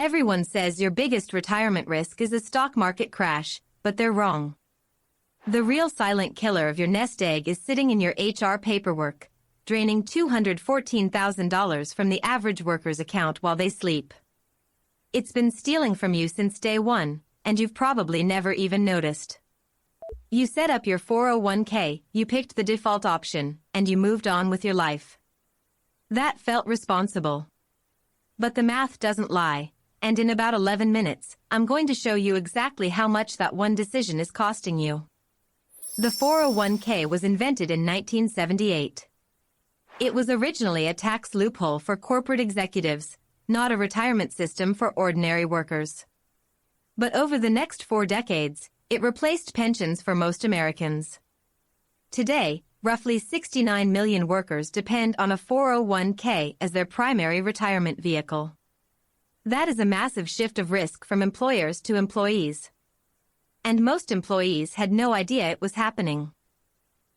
Everyone says your biggest retirement risk is a stock market crash, but they're wrong. The real silent killer of your nest egg is sitting in your HR paperwork, draining $214,000 from the average worker's account while they sleep. It's been stealing from you since day one, and you've probably never even noticed. You set up your 401k, you picked the default option, and you moved on with your life. That felt responsible. But the math doesn't lie, and in about 11 minutes, I'm going to show you exactly how much that one decision is costing you. The 401k was invented in 1978. It was originally a tax loophole for corporate executives, not a retirement system for ordinary workers. But over the next 4 decades, it replaced pensions for most Americans. Today, roughly 69 million workers depend on a 401k as their primary retirement vehicle. That is a massive shift of risk from employers to employees. And most employees had no idea it was happening.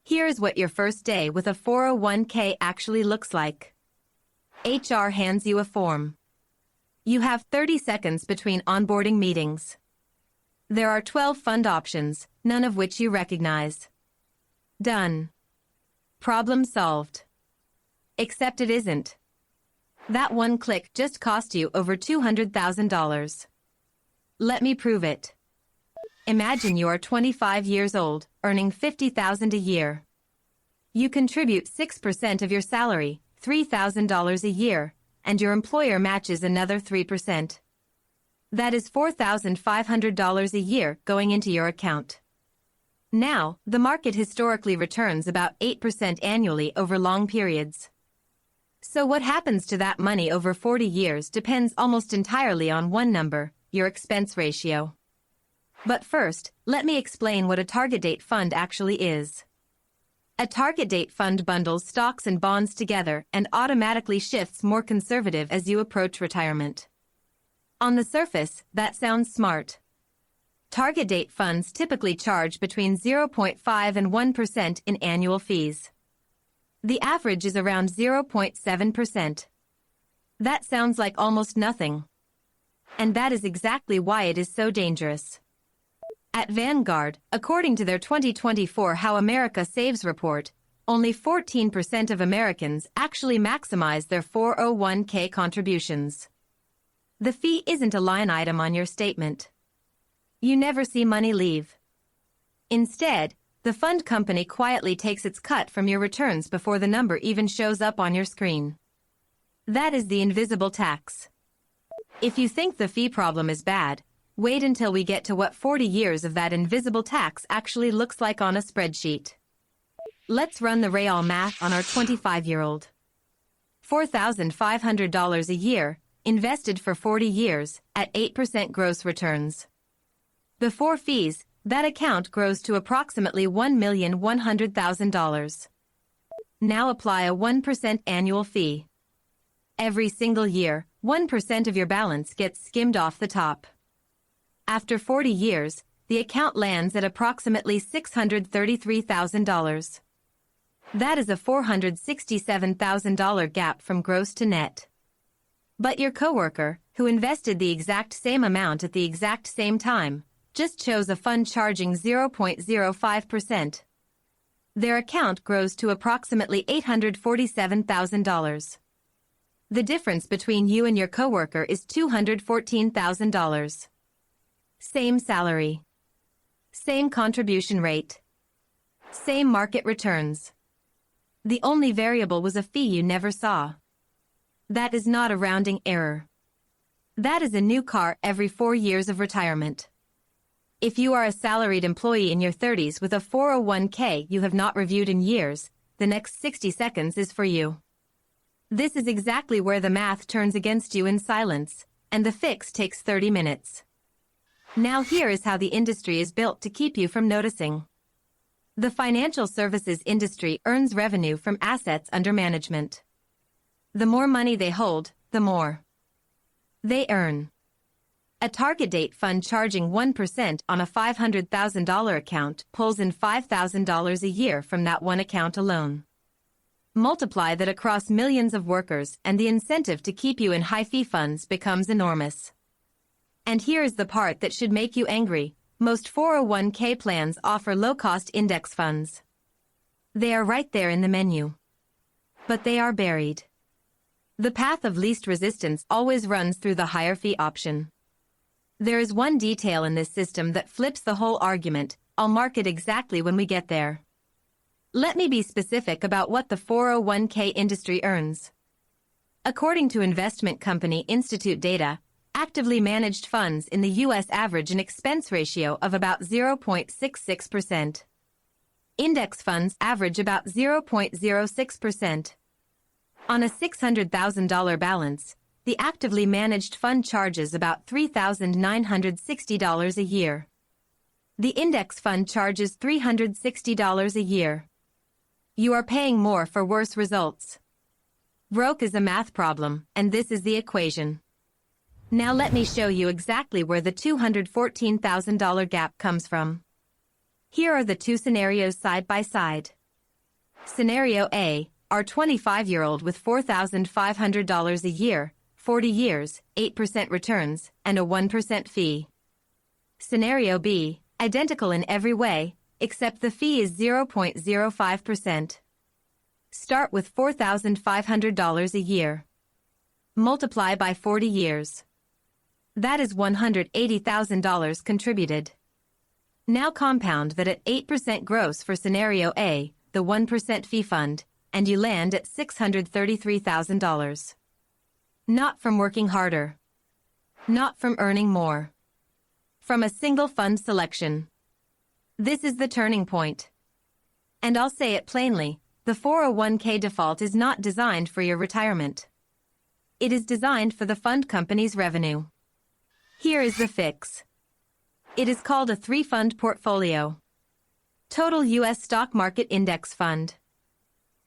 Here's what your first day with a 401k actually looks like. HR hands you a form. You have 30 seconds between onboarding meetings. There are 12 fund options, none of which you recognize. Done. Problem solved. Except it isn't. That one click just cost you over $200,000. Let me prove it. Imagine you are 25 years old, earning $50,000 a year. You contribute 6% of your salary, $3,000 a year, and your employer matches another 3%. That is $4,500 a year going into your account. Now, the market historically returns about 8% annually over long periods. So what happens to that money over 40 years depends almost entirely on one number, your expense ratio. But first, let me explain what a target date fund actually is. A target date fund bundles stocks and bonds together and automatically shifts more conservative as you approach retirement. On the surface, that sounds smart. Target date funds typically charge between 0.5 and 1% in annual fees. The average is around 0.7%. That sounds like almost nothing. And that is exactly why it is so dangerous. At Vanguard, according to their 2024 How America Saves report, only 14% of Americans actually maximize their 401k contributions. The fee isn't a line item on your statement. You never see money leave. Instead, the fund company quietly takes its cut from your returns before the number even shows up on your screen. That is the invisible tax. If you think the fee problem is bad, wait until we get to what 40 years of that invisible tax actually looks like on a spreadsheet. Let's run the real math on our 25-year-old. $4,500 a year, invested for 40 years, at 8% gross returns. Before fees, that account grows to approximately $1,100,000. Now apply a 1% annual fee. Every single year, 1% of your balance gets skimmed off the top. After 40 years, the account lands at approximately $633,000. That is a $467,000 gap from gross to net. But your coworker, who invested the exact same amount at the exact same time, just chose a fund charging 0.05%. Their account grows to approximately $847,000. The difference between you and your coworker is $214,000. Same salary. Same contribution rate. Same market returns. The only variable was a fee you never saw. That is not a rounding error. That is a new car every 4 years of retirement. If you are a salaried employee in your 30s with a 401k you have not reviewed in years, the next 60 seconds is for you. This is exactly where the math turns against you in silence, and the fix takes 30 minutes. Now here is how the industry is built to keep you from noticing. The financial services industry earns revenue from assets under management. The more money they hold, the more they earn. A target date fund charging 1% on a $500,000 account pulls in $5,000 a year from that one account alone. Multiply that across millions of workers and the incentive to keep you in high-fee funds becomes enormous. And here is the part that should make you angry. Most 401k plans offer low-cost index funds. They are right there in the menu. But they are buried. The path of least resistance always runs through the higher fee option. There is one detail in this system that flips the whole argument. I'll mark it exactly when we get there. Let me be specific about what the 401k industry earns. According to investment company Institute data, actively managed funds in the U.S. average an expense ratio of about 0.66%. Index funds average about 0.06%. On a $600,000 balance, the actively managed fund charges about $3,960 a year. The index fund charges $360 a year. You are paying more for worse results. Broke is a math problem, and this is the equation. Now let me show you exactly where the $214,000 gap comes from. Here are the two scenarios side by side. Scenario A, our 25-year-old with $4,500 a year, 40 years, 8% returns, and a 1% fee. Scenario B, identical in every way, except the fee is 0.05%. Start with $4,500 a year. Multiply by 40 years. That is $180,000 contributed. Now compound that at 8% gross for Scenario A, the 1% fee fund, and you land at $633,000. Not from working harder. Not from earning more. From a single fund selection. This is the turning point. And I'll say it plainly, the 401k default is not designed for your retirement. It is designed for the fund company's revenue. Here is the fix. It is called a three-fund portfolio. Total U.S. Stock Market Index Fund.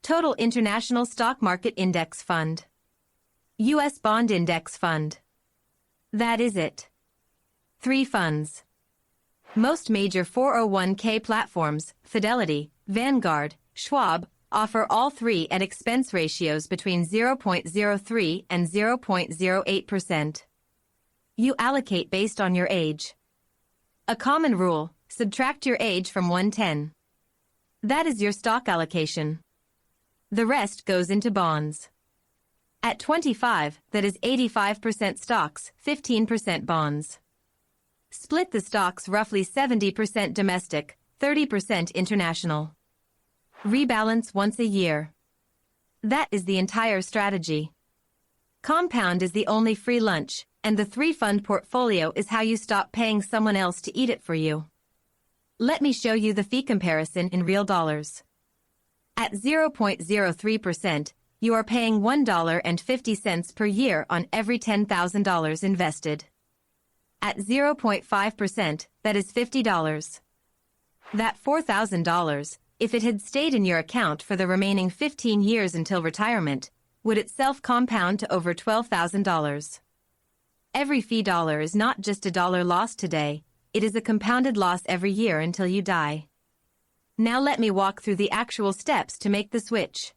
Total International Stock Market Index Fund. U.S. Bond Index Fund. That is it. 3 funds. Most major 401k platforms, Fidelity, Vanguard, Schwab, offer all 3 at expense ratios between 0.03 and 0.08%. You allocate based on your age. A common rule, subtract your age from 110. That is your stock allocation. The rest goes into bonds. At 25, that is 85% stocks, 15% bonds. Split the stocks roughly 70% domestic, 30% international. Rebalance once a year. That is the entire strategy. Compound is the only free lunch, and the 3-fund portfolio is how you stop paying someone else to eat it for you. Let me show you the fee comparison in real dollars. At 0.03%, you are paying $1.50 per year on every $10,000 invested. At 0.5%, that is $50. That $4,000, if it had stayed in your account for the remaining 15 years until retirement, would itself compound to over $12,000. Every fee dollar is not just a dollar lost today, it is a compounded loss every year until you die. Now let me walk through the actual steps to make the switch.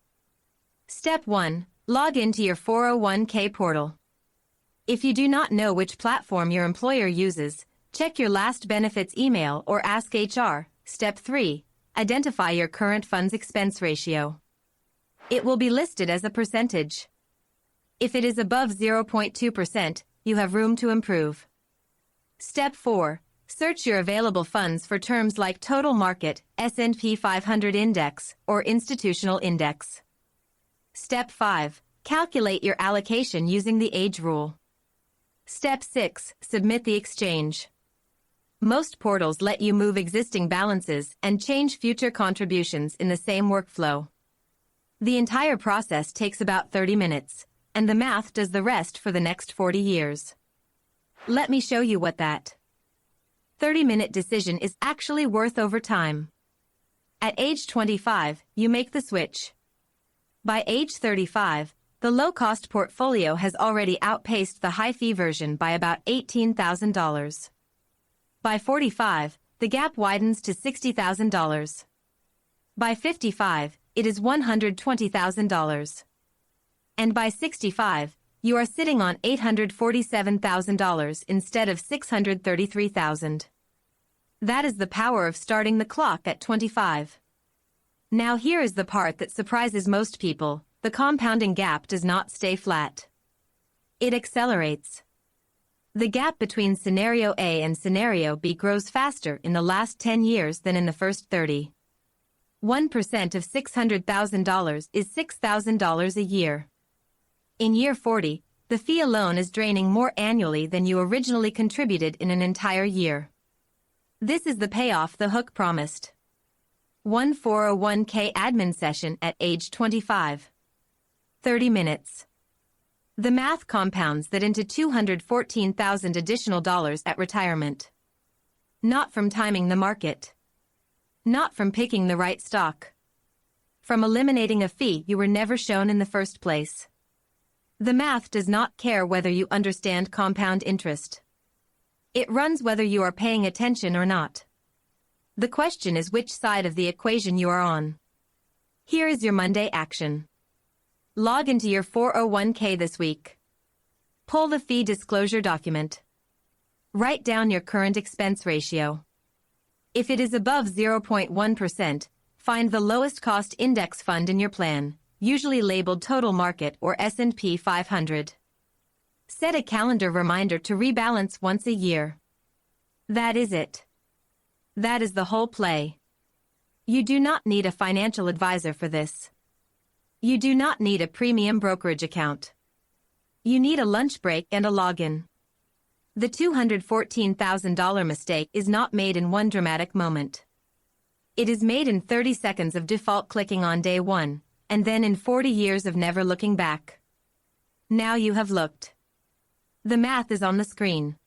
Step 1. Log into your 401k portal. If you do not know which platform your employer uses, check your last benefits email or ask HR. Step 3. Identify your current fund's expense ratio. It will be listed as a percentage. If it is above 0.2%, you have room to improve. Step 4. Search your available funds for terms like total market, S&P 500 index, or institutional index. Step 5. Calculate your allocation using the age rule. Step 6. Submit the exchange. Most portals let you move existing balances and change future contributions in the same workflow. The entire process takes about 30 minutes, and the math does the rest for the next 40 years. Let me show you what that 30-minute decision is actually worth over time. At age 25, you make the switch. By age 35, the low-cost portfolio has already outpaced the high-fee version by about $18,000. By 45, the gap widens to $60,000. By 55, it is $120,000. And by 65, You are sitting on $847,000 instead of $633,000. That is the power of starting the clock at 25. Now here is the part that surprises most people. The compounding gap does not stay flat. It accelerates. The gap between Scenario A and Scenario B grows faster in the last 10 years than in the first 30. 1% of $600,000 is $6,000 a year. In year 40, the fee alone is draining more annually than you originally contributed in an entire year. This is the payoff the hook promised. One 401k admin session at age 25. 30 minutes. The math compounds that into $214,000 additional dollars at retirement. Not from timing the market. Not from picking the right stock. From eliminating a fee you were never shown in the first place. The math does not care whether you understand compound interest. It runs whether you are paying attention or not. The question is which side of the equation you are on. Here is your Monday action. Log into your 401k this week. Pull the fee disclosure document. Write down your current expense ratio. If it is above 0.1%, find the lowest cost index fund in your plan, usually labeled Total Market or S&P 500. Set a calendar reminder to rebalance once a year. That is it. That is the whole play. You do not need a financial advisor for this. You do not need a premium brokerage account. You need a lunch break and a login. The $214,000 mistake is not made in one dramatic moment. It is made in 30 seconds of default clicking on day one, and then in 40 years of never looking back. Now you have looked. The math is on the screen.